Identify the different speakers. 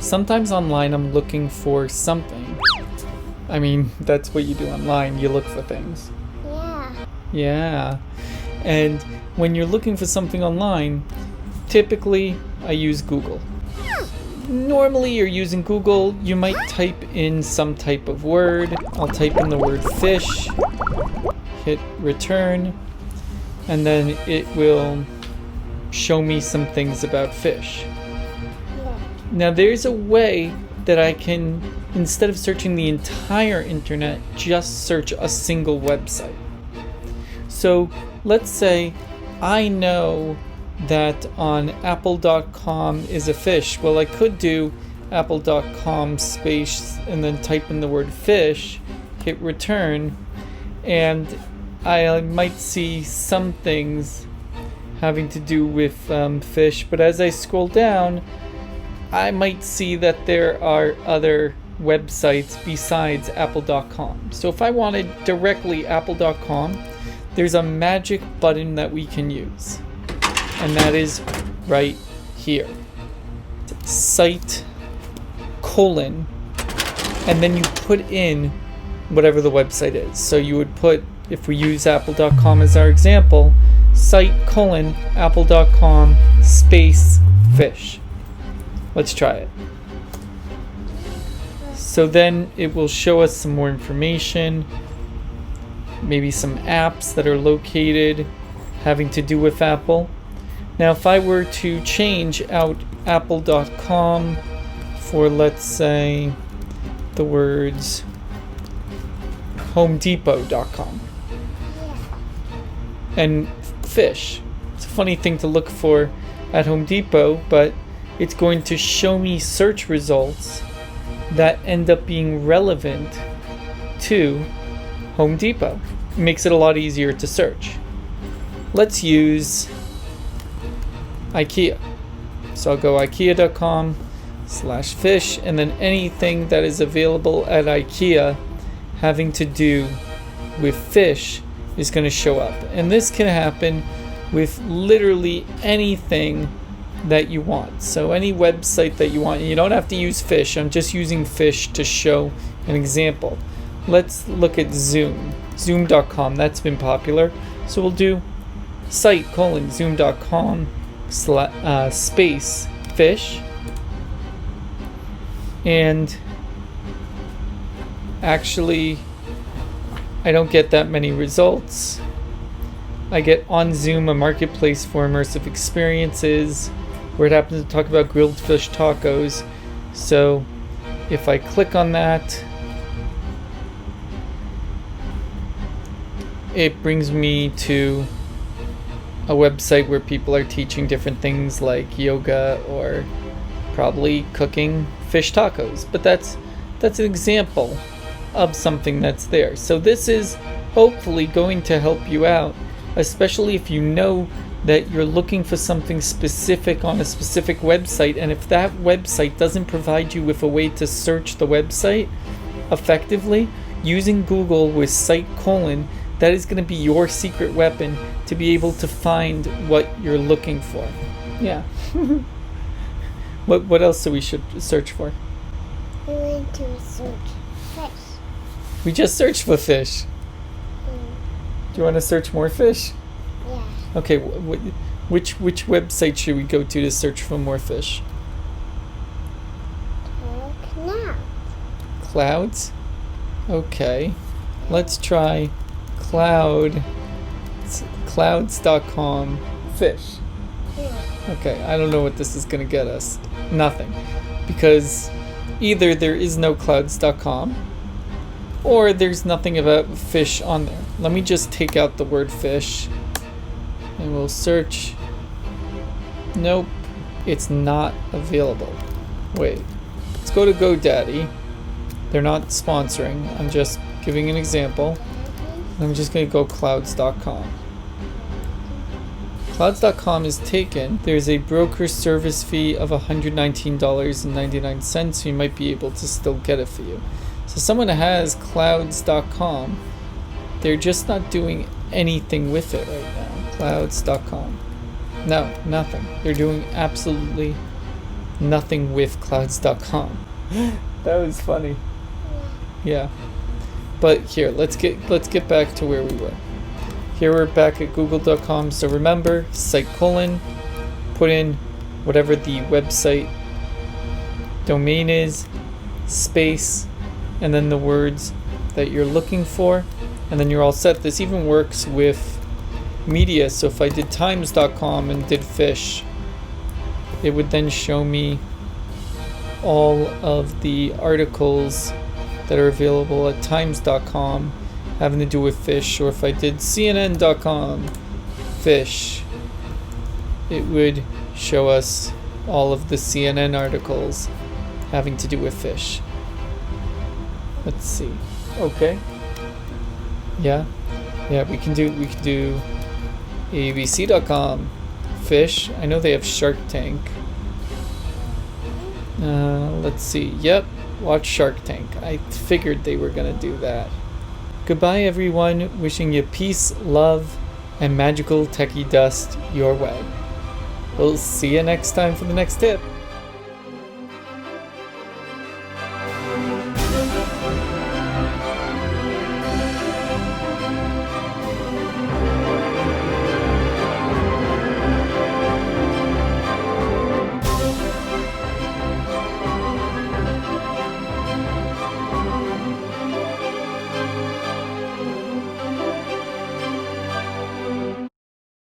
Speaker 1: sometimes online I'm looking for something. I mean, that's what you do online, you look for things.
Speaker 2: Yeah.
Speaker 1: Yeah. And when you're looking for something online, typically I use Google. Normally you're using Google, you might type in some type of word. I'll type in the word fish, hit return, and then it will show me some things about fish.
Speaker 2: Yeah.
Speaker 1: Now there's a way that I can, instead of searching the entire internet, just search a single website. So let's say I know that on apple.com is a fish. Well, I could do apple.com space and then type in the word fish, hit return, and I might see some things having to do with fish, but as I scroll down, I might see that there are other websites besides apple.com. So if I wanted directly apple.com, there's a magic button that we can use, and that is right here. Site : and then you put in whatever the website is. So you would put, if we use apple.com as our example, site : apple.com space fish. Let's try it. So then it will show us some more information, maybe some apps that are located having to do with Apple. Now if I were to change out apple.com for, let's say, the words homedepot.com and fish. It's a funny thing to look for at Home Depot, but it's going to show me search results that end up being relevant to Home Depot. It makes it a lot easier to search. Let's use IKEA. So I'll go ikea.com/fish, and then anything that is available at IKEA having to do with fish is going to show up. And this can happen with literally anything that you want. So any website that you want, you don't have to use fish. I'm just using fish to show an example. Let's look at zoom.com. That's been popular. So we'll do site : zoom.com space fish. And actually, I don't get that many results. I get on Zoom, a marketplace for immersive experiences, where it happens to talk about grilled fish tacos. So if I click on that, it brings me to a website where people are teaching different things like yoga or probably cooking fish tacos. But that's an example of something that's there. So this is hopefully going to help you out, especially if you know that you're looking for something specific on a specific website, and if that website doesn't provide you with a way to search the website effectively, using Google with site : that is going to be your secret weapon to be able to find what you're looking for. Yeah. What else do we should search for?
Speaker 2: We want to search fish.
Speaker 1: We just searched for fish. Do you want to search more fish?
Speaker 2: Yeah.
Speaker 1: Okay, which website should we go to search for more fish?
Speaker 2: Now.
Speaker 1: Clouds? Okay. Let's try clouds.com fish.
Speaker 2: Yeah.
Speaker 1: Okay, I don't know what this is going to get us. Nothing. Because either there is no clouds.com or there's nothing about fish on there. Let me just take out the word fish and we'll search. Nope, it's not available. Wait, let's go to GoDaddy. They're not sponsoring. I'm just giving an example. I'm just going to go clouds.com. Clouds.com is taken. There's a broker service fee of $119.99, so you might be able to still get it for you. So someone has clouds.com, they're just not doing anything with it right now. Clouds.com. No, nothing. They're doing absolutely nothingwithclouds.com. That was funny. Yeah. But here, let's get back to where we were. Here we're back at google.com. So remember, site colon, put in whatever the website domain is, space, and then the words that you're looking for, and then you're all set. This even works with media. So if I did times.com and did fish, it would then show me all of the articles that are available at times.com having to do with fish. Or if I did cnn.com fish, it would show us all of the CNN articles having to do with fish. Let's see. Okay. Yeah, we can do abc.com fish. I know they have Shark Tank. Let's see. Yep, watch Shark Tank. I figured they were gonna do that. Goodbye, everyone. Wishing you peace, love, and magical techie dust your way. We'll see you next time for the next tip.